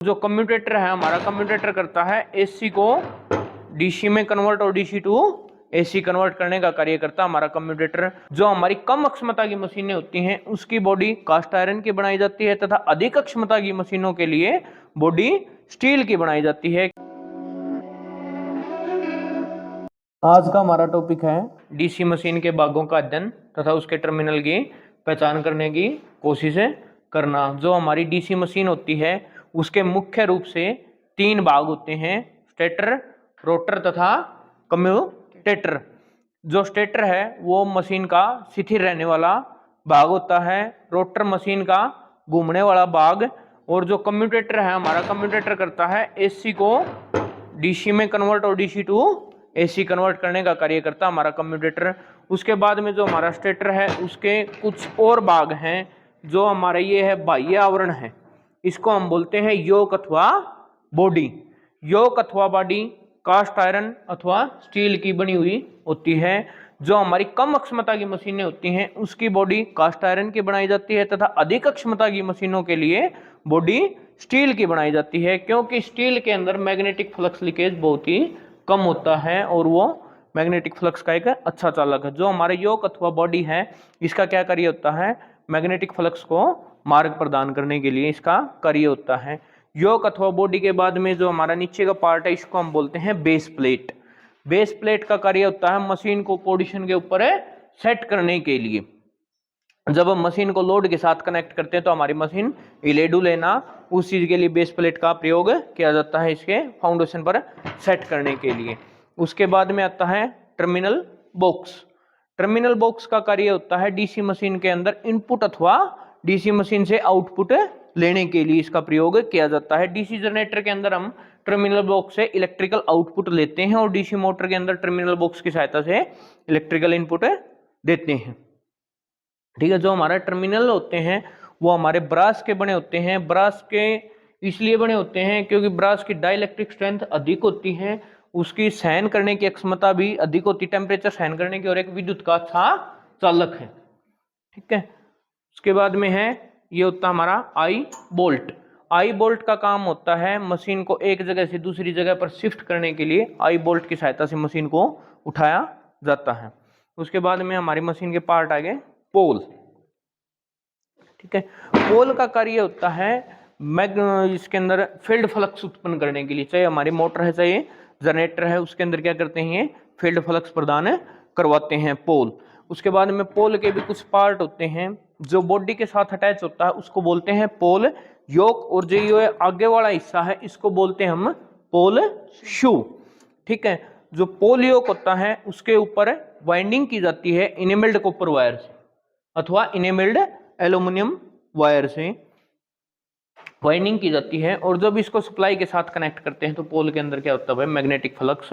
जो कम्यूटेटर है हमारा, कम्यूटेटर करता है एसी को डीसी में कन्वर्ट और डीसी टू एसी कन्वर्ट करने का कार्य करता है हमारा कम्यूटेटर। जो हमारी कम अक्षमता की मशीनें होती हैं उसकी बॉडी कास्ट आयरन की बनाई जाती है तथा अधिक अक्षमता की मशीनों के लिए बॉडी स्टील की बनाई जाती है। आज का हमारा टॉपिक है डीसी मशीन के भागों का अध्ययन तथा उसके टर्मिनल की पहचान करने की कोशिश करना। जो हमारी डीसी मशीन होती है उसके मुख्य रूप से 3 भाग होते हैं, स्टेटर, रोटर तथा कम्यूटेटर। जो स्टेटर है वो मशीन का स्थिर रहने वाला भाग होता है, रोटर मशीन का घूमने वाला भाग, और जो कम्यूटेटर है हमारा, कम्यूटेटर करता है एसी को डीसी में कन्वर्ट और डीसी टू एसी कन्वर्ट करने का कार्य करता है हमारा कम्यूटेटर। उसके बाद में जो हमारा स्टेटर है उसके कुछ और भाग हैं। जो हमारे ये है बाह्य आवरण है, इसको हम बोलते हैं योक अथवा बॉडी। योक अथवा बॉडी कास्ट आयरन अथवा स्टील की बनी हुई होती है। जो हमारी कम अक्षमता की मशीनें होती हैं उसकी बॉडी कास्ट आयरन की बनाई जाती है तथा अधिक अक्षमता की मशीनों के लिए बॉडी स्टील की बनाई जाती है, क्योंकि स्टील के अंदर मैग्नेटिक फ्लक्स लीकेज बहुत ही कम होता है और वो मैग्नेटिक फ्लक्स का एक अच्छा चालक है। जो हमारे योक अथवा बॉडी है इसका क्या कार्य होता है, मैग्नेटिक फ्लक्स को मार्ग प्रदान करने के लिए इसका कार्य होता है। योक अथवा बॉडी के बाद में जो हमारा नीचे का पार्ट है इसको हम बोलते हैं बेस प्लेट। बेस प्लेट का कार्य होता है मशीन को पोजीशन के ऊपर सेट करने के लिए। जब हम मशीन को लोड के साथ कनेक्ट करते हैं तो हमारी मशीन हिले डुले ना, उस चीज के लिए बेस प्लेट का प्रयोग किया जाता है इसके फाउंडेशन पर सेट करने के लिए। उसके बाद में आता है टर्मिनल बॉक्स। टर्मिनल बॉक्स का कार्य होता है डीसी मशीन के अंदर इनपुट अथवा डीसी मशीन से आउटपुट लेने के लिए इसका प्रयोग किया जाता है। डीसी जनरेटर के अंदर हम टर्मिनल बॉक्स से इलेक्ट्रिकल आउटपुट लेते हैं और डीसी मोटर के अंदर टर्मिनल बॉक्स की सहायता से इलेक्ट्रिकल इनपुट देते हैं। ठीक है। जो हमारे टर्मिनल होते हैं वो हमारे ब्रास के बने होते हैं। ब्रास के इसलिए बने होते हैं क्योंकि ब्रास की डाइलेक्ट्रिक स्ट्रेंथ अधिक होती है, उसकी सहन करने की क्षमता भी अधिक होती है, टेम्परेचर सहन करने की, और एक विद्युत का अच्छा चालक है। ठीक है। उसके बाद में है ये होता है हमारा आई बोल्ट। आई बोल्ट का काम होता है मशीन को एक जगह से दूसरी जगह पर शिफ्ट करने के लिए आई बोल्ट की सहायता से मशीन को उठाया जाता है। उसके बाद में हमारी मशीन के पार्ट आ गए पोल। ठीक है। पोल का कार्य होता है इसके अंदर फील्ड फ्लक्स उत्पन्न करने के लिए, चाहे हमारी मोटर है चाहे जनरेटर है, उसके अंदर क्या करते हैं, फील्ड फ्लक्स प्रदान करवाते हैं पोल। उसके बाद में पोल के भी कुछ पार्ट होते हैं जो बॉडी के साथ अटैच होता है, उसको बोलते हैं पोल योक, और जो ये आगे वाला हिस्सा है इसको बोलते हैं हम पोल शू। ठीक है। जो पोल योक होता है उसके ऊपर वाइंडिंग की जाती है इनेमल्ड कॉपर वायर से अथवा इनेमल्ड एल्यूमिनियम वायर से वाइंडिंग की जाती है, और जब इसको सप्लाई के साथ कनेक्ट करते हैं तो पोल के अंदर क्या होता है, मैग्नेटिक फ्लक्स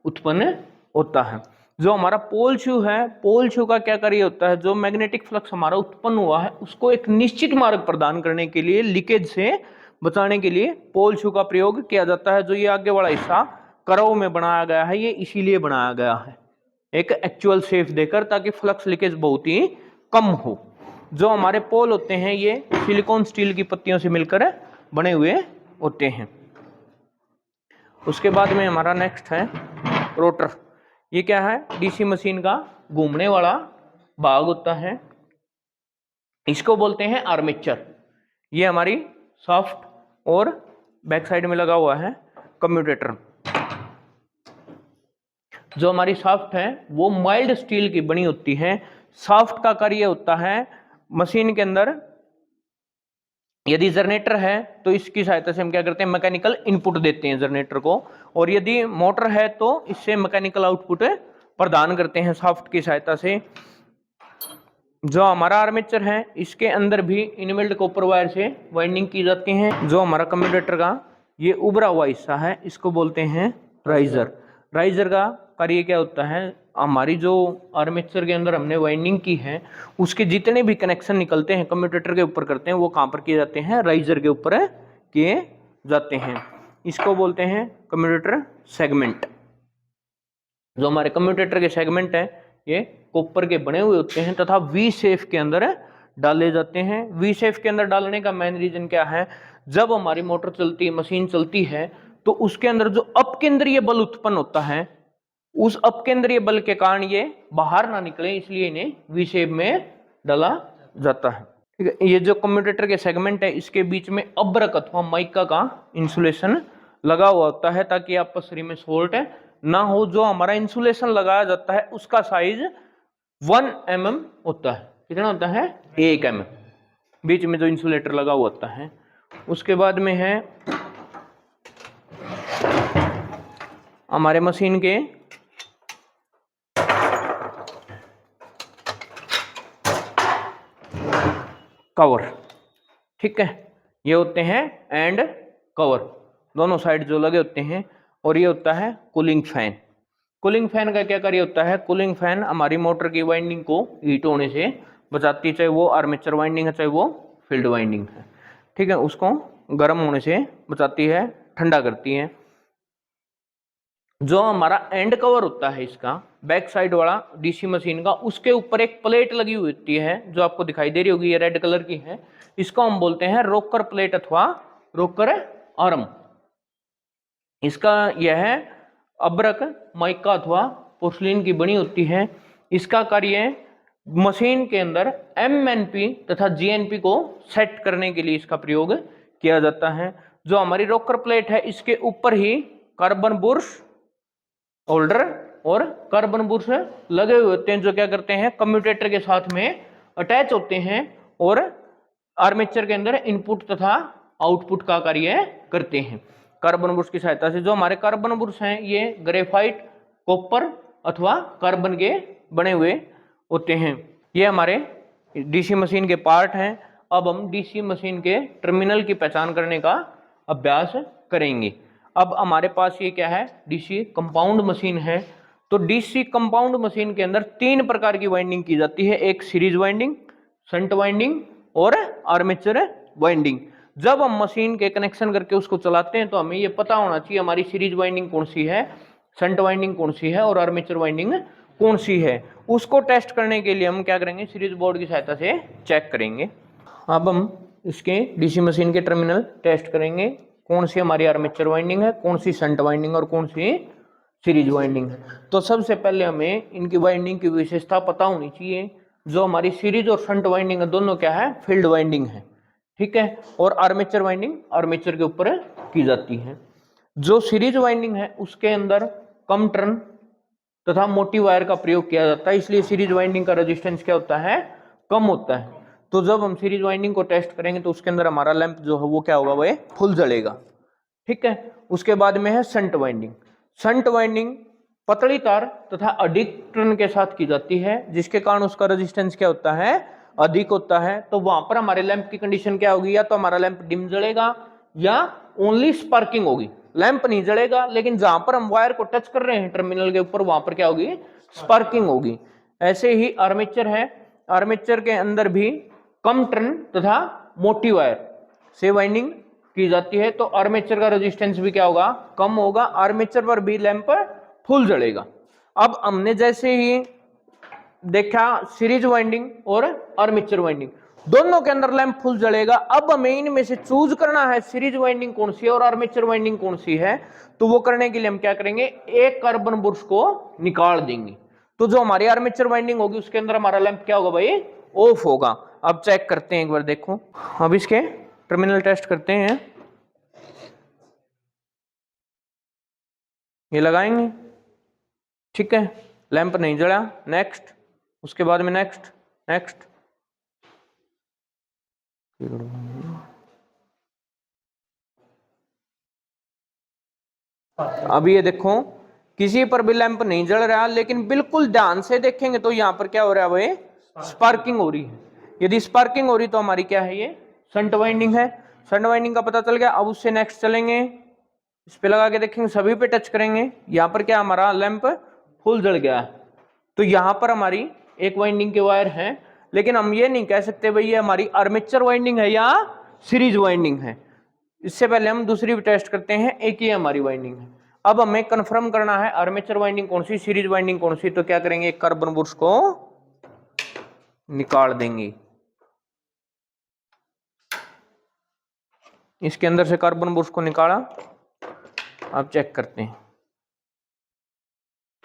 उत्पन्न होता है। जो हमारा पोल शू है, पोल शू का क्या कार्य होता है, जो मैग्नेटिक फ्लक्स हमारा उत्पन्न हुआ है उसको एक निश्चित मार्ग प्रदान करने के लिए, लीकेज से बचाने के लिए पोल शू का प्रयोग किया जाता है। जो ये आगे वाला हिस्सा करव में बनाया गया है ये इसीलिए बनाया गया है एक एक्चुअल शेप देकर, ताकि फ्लक्स लीकेज बहुत ही कम हो। जो हमारे पोल होते हैं ये सिलिकॉन स्टील की पत्तियों से मिलकर बने हुए होते हैं। उसके बाद में हमारा नेक्स्ट है रोटर। ये क्या है, डीसी मशीन का घूमने वाला भाग होता है, इसको बोलते हैं आर्मेचर। ये हमारी शाफ्ट और बैक साइड में लगा हुआ है कम्यूटेटर। जो हमारी शाफ्ट है वो माइल्ड स्टील की बनी होती है। शाफ्ट का कार्य होता है मशीन के अंदर यदि जनरेटर है तो इसकी सहायता से हम क्या करते हैं, मैकेनिकल इनपुट देते हैं जनरेटर को, और यदि मोटर है तो इससे मैकेनिकल आउटपुट प्रदान करते हैं शाफ्ट की सहायता से। जो हमारा आर्मेचर है इसके अंदर भी इनेमल्ड कॉपर वायर से वाइंडिंग की जाती है। जो हमारा कम्यूटेटर का ये उभरा हुआ हिस्सा है इसको बोलते हैं राइजर। राइजर का कार्य क्या होता है, हमारी जो आर्मेचर के अंदर हमने वाइंडिंग की है उसके जितने भी कनेक्शन निकलते हैं कम्यूटेटर के ऊपर करते हैं, वो कहाँ पर किए जाते हैं, राइजर के ऊपर किए जाते हैं। इसको बोलते हैं कम्यूटेटर सेगमेंट। जो हमारे कम्यूटेटर के सेगमेंट है ये कॉपर के बने हुए होते हैं तथा वी शेप के अंदर डाले जाते हैं। वी शेप के अंदर डालने का मेन रीजन क्या है, जब हमारी मोटर चलती है, मशीन चलती है, तो उसके अंदर जो अपकेंद्रीय बल उत्पन्न होता है, उस अपकेंद्रीय बल के कारण ये बाहर ना निकले, इसलिए इन्हें वी शेप में डाला जाता है। ठीक है, ये जो कम्यूटेटर के सेगमेंट है, इसके बीच में अब्रक अथवा माइका का इंसुलेशन लगा हुआ होता है, ताकि आपसरी में शॉर्ट ना हो। जो हमारा इंसुलेशन लगाया जाता है उसका साइज 1 mm होता है। कितना होता है? 1 mm बीच में जो इंसुलेटर लगा हुआ होता है। उसके बाद में है हमारे मशीन के कवर। ठीक है, ये होते हैं एंड कवर, दोनों साइड जो लगे होते हैं। और ये होता है कूलिंग फैन। कूलिंग फैन का क्या कार्य होता है? कूलिंग फैन हमारी मोटर की वाइंडिंग को हीट होने से बचाती है, चाहे वो आर्मेचर वाइंडिंग है, चाहे वो फील्ड वाइंडिंग है। ठीक है, उसको गर्म होने से बचाती है, ठंडा करती है। जो हमारा एंड कवर होता है इसका, बैक साइड वाला डीसी मशीन का, उसके ऊपर एक प्लेट लगी हुई होती है, जो आपको दिखाई दे रही होगी, ये रेड कलर की है। इसको हम बोलते हैं रोकर प्लेट अथवा रोकर आर्म। इसका यह अब्रक माइका अथवा पोर्सलिन की बनी होती है। इसका कार्य मशीन के अंदर एमएनपी तथा जीएनपी को सेट करने के लिए इसका प्रयोग किया जाता है। जो हमारी रोकर प्लेट है, इसके ऊपर ही कार्बन बुर्श होल्डर और कार्बन बुर्श लगे हुए होते हैं, जो क्या करते हैं, कम्यूटेटर के साथ में अटैच होते हैं और आर्मेचर के अंदर इनपुट तथा आउटपुट का कार्य करते हैं कार्बन बुर्श की सहायता से। जो हमारे कार्बन बुर्श हैं, ये ग्रेफाइट, कॉपर अथवा कार्बन के बने हुए होते हैं। ये हमारे डीसी मशीन के पार्ट हैं। अब हम डीसी मशीन के टर्मिनल की पहचान करने का अभ्यास करेंगे। अब हमारे पास ये क्या है? डीसी कंपाउंड मशीन है। तो डीसी कंपाउंड मशीन के अंदर 3 प्रकार की वाइंडिंग की जाती है, एक सीरीज वाइंडिंग, शंट वाइंडिंग और आर्मेचर वाइंडिंग। जब हम मशीन के कनेक्शन करके उसको चलाते हैं, तो हमें ये पता होना चाहिए हमारी सीरीज वाइंडिंग कौन सी है, शंट वाइंडिंग कौन सी है और आर्मेचर वाइंडिंग कौन सी है। उसको टेस्ट करने के लिए हम क्या करेंगे? सीरीज बोर्ड की सहायता से चेक करेंगे। अब हम इसके डीसी मशीन के टर्मिनल टेस्ट करेंगे, कौन सी हमारी आर्मेचर वाइंडिंग है, कौन सी शंट वाइंडिंग और कौन सी सीरीज वाइंडिंग है। तो सबसे पहले हमें इनकी वाइंडिंग की विशेषता पता होनी चाहिए। जो हमारी सीरीज और शंट वाइंडिंग है, दोनों क्या है? फील्ड वाइंडिंग है। ठीक है, और आर्मेचर वाइंडिंग आर्मेचर के ऊपर की जाती है। जो सीरीज वाइंडिंग है, उसके अंदर कम टर्न तथा मोटी वायर का प्रयोग किया जाता है, इसलिए सीरीज वाइंडिंग का रेजिस्टेंस क्या होता है? कम होता है। तो जब हम सीरीज वाइंडिंग को टेस्ट करेंगे, तो उसके अंदर हमारा लैंप जो है वो क्या होगा? वो फुल जलेगा। ठीक है, उसके बाद में है शंट वाइंडिंग। शंट वाइंडिंग पतली तार तथा अधिक टर्न के साथ की जाती है, जिसके कारण उसका रेजिस्टेंस क्या होता है? अधिक होता है। तो वहां पर हमारे लैंप की कंडीशन क्या होगी? या तो हमारा लैंप डिम जलेगा या ओनली स्पार्किंग होगी। लैंप नहीं जलेगा, लेकिन जहां पर हम वायर को टच कर रहे हैं टर्मिनल के ऊपर, वहां पर क्या होगी? स्पार्किंग होगी। ऐसे ही आर्मेचर है। आर्मेचर के अंदर भी कम टर्न तथा मोटी वायर से वाइंडिंग की जाती है, तो आर्मेचर का रेजिस्टेंस भी क्या होगा? कम होगा। आर्मेचर पर भी लैंप फुल जलेगा। अब हमने जैसे ही देखा सीरीज वाइंडिंग और आर्मेचर वाइंडिंग, दोनों के अंदर लैंप फुल जलेगा। अब हमें इनमें से चूज करना है सीरीज वाइंडिंग कौन सी है और आर्मेचर वाइंडिंग कौन सी है। तो वो करने के लिए हम क्या करेंगे? एक कार्बन बुर्श को निकाल देंगे। तो जो हमारी आर्मेचर वाइंडिंग होगी, उसके अंदर हमारा लैंप क्या होगा भाई? ऑफ होगा। अब चेक करते हैं एक बार, देखो। अब इसके टर्मिनल टेस्ट करते हैं। ये लगाएंगे। ठीक है, लैंप नहीं जला। नेक्स्ट, उसके बाद में नेक्स्ट नेक्स्ट। अब ये देखो, किसी पर भी लैंप नहीं जल रहा, लेकिन बिल्कुल ध्यान से देखेंगे तो यहाँ पर क्या हो रहा है? भाई स्पार्किंग हो रही है। यदि स्पार्किंग हो रही तो हमारी क्या है? ये शंट वाइंडिंग है। शंट वाइंडिंग का पता चल गया। अब उससे नेक्स्ट चलेंगे, इस पे लगा के देखेंगे, सभी पे टच करेंगे। यहाँ पर क्या हमारा लैंप फुल जल गया है। तो यहाँ पर हमारी एक वाइंडिंग के वायर है, लेकिन हम ये नहीं कह सकते भाई ये हमारी आर्मेचर वाइंडिंग है या सीरीज वाइंडिंग है। इससे पहले हम दूसरी भी टेस्ट करते हैं। एक ही हमारी वाइंडिंग है। अब हमें कंफर्म करना है आर्मेचर वाइंडिंग कौन सी, सीरीज वाइंडिंग कौन सी। तो क्या करेंगे? एक कार्बन बुर्श को निकाल देंगे। इसके अंदर से कार्बन बुश को निकाला। आप चेक करते हैं,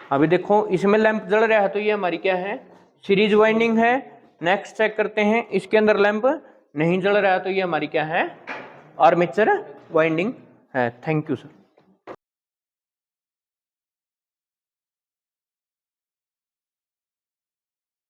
अभी देखो इसमें लैंप जल रहा है तो ये हमारी क्या है, सीरीज वाइंडिंग है। नेक्स्ट चेक करते हैं, इसके अंदर लैंप नहीं जल रहा है तो ये हमारी क्या है, आर्मेचर वाइंडिंग है। Thank you sir.